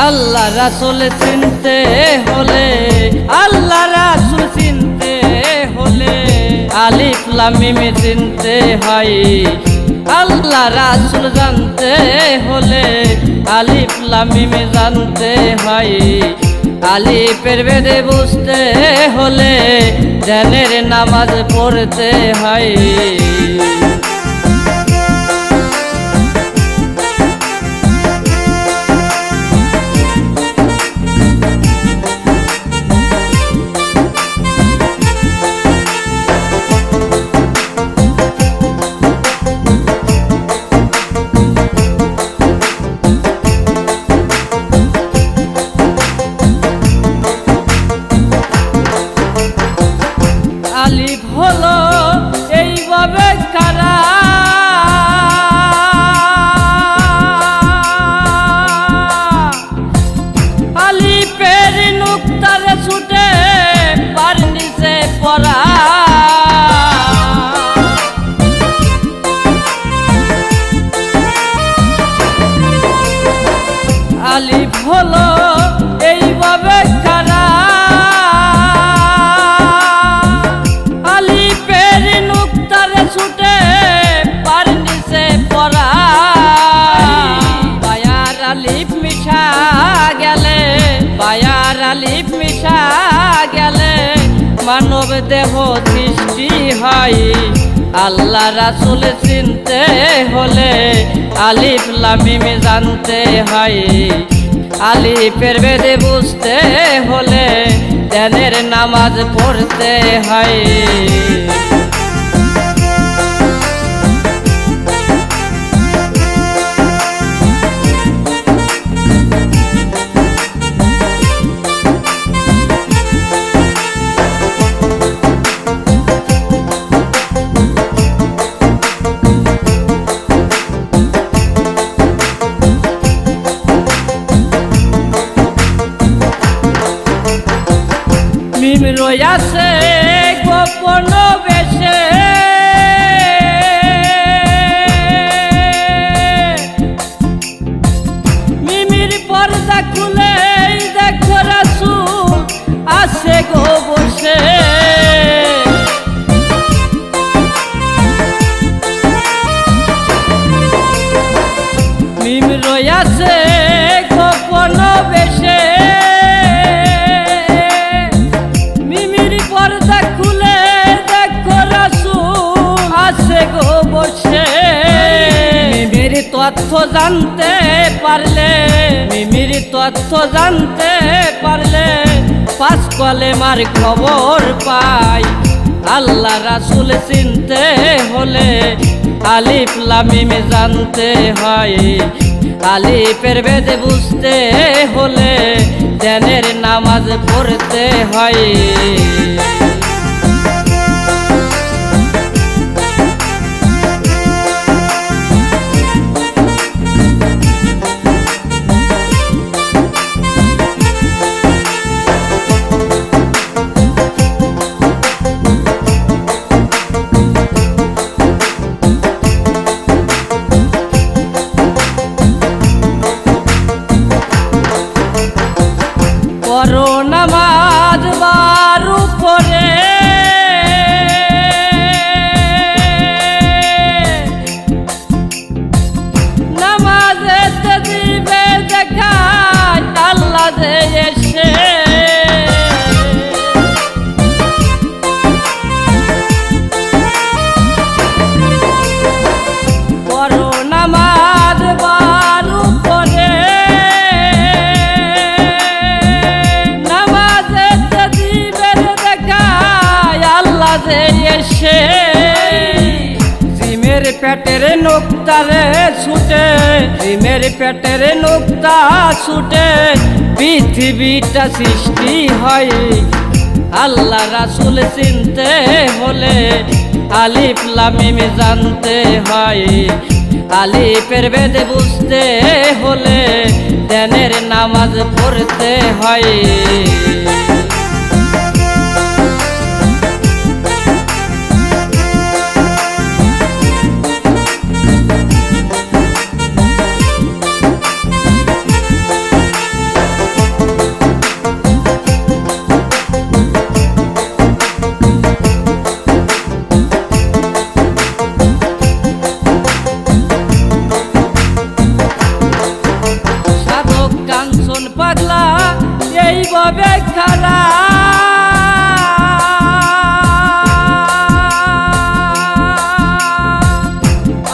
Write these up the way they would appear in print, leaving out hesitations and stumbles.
আল্লাহ রাসূল চিনতে হলে, আল্লাহ রাসূল চিনতে হলে আলিফ লাম মিম চিনতে হয়। আল্লাহ রাসূল জানতে হলে আলিফ লাম মিম জানতে হয়। আলিফের বেদে বুঝতে হলে ধ্যানের নামাজ পড়তে হয়। আলিফ হলো এইভাবে কারা, আলিফের নুক্তারে ছুটে পার নিচে পড়া। আলিফ হলো এইভাবে কারা, ছুটে পার নিচে পড়া। বায়ার আলিফ মিশা গেলে, বায়ার আলিফ মিশা গেলে মানব দেহ সৃষ্টি হয়। আল্লাহ রাসূল চিনতে হলে আলিফ লাম মিম জানতে হয়। আলিফের বেদে বুঝতে হলে ধ্যানের নামাজ পড়তে হয়। মিম রয়াছে গোপন বেশে, মিমির পর্দা খুলে দেখো রাসূল আছে গো বসে। মিম রয়াছে গোপন বেশে, পর্দা খুলে দেখো রাসূল আছে গো বসে। মিমির তথ্য জানতে পারলে, মিমির তথ্য জানতে পারলে পাঁচ কলেমার খবর পাই। আল্লাহ রাসূল চিনতে হলে আলিফ লাম মিম জানতে হয়। আলিফের বেদে বুঝতে হলে ধ্যানের নামাজ পড়তে হয়। পড়ো নামাজ বার উপরে, নামাজেতে দিবে দেখা আল্লাহ যে এসে। পড়ো নামাজ বার উপরে, নামাজেতে দিবে দেখা পেটের নোক্তারে ছুটে, ডিমের পেটের নোক্তা ছুটে পৃথিবীটা সৃষ্টি হয়। আল্লাহ রাসূল চিনতে হলে আলিফ লাম মিম জানতে হয়। আলিফের ভেদ বুঝতে হলে ধ্যানের নামাজ পড়তে হয়। পাগলা এইভাবে খারা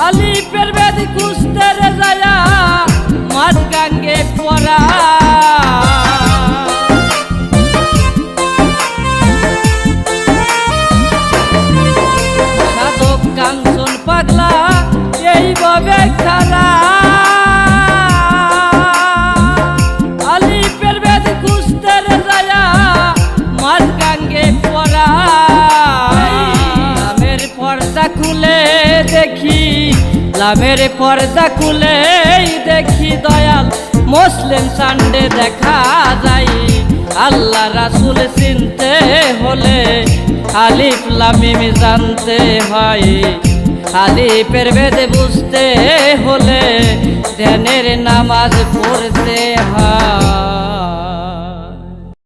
আলিফের বেদ খুঁজতে রে যায়া মাঝ গাঙ্গে পড়া। সাধক কাঞ্চন পাগলা এইভাবে খারা খুলে দেখি, লামের পর্দা খুলে দেখি দয়াল মুসলিম সানডে দেখা যায়। আল্লাহ রাসূল চিনতে হলে আলিফ লাম মিম জানতে হয়। আলিফের ভেদ বুঝতে হলে ধ্যানের নামাজ পড়তে হয়।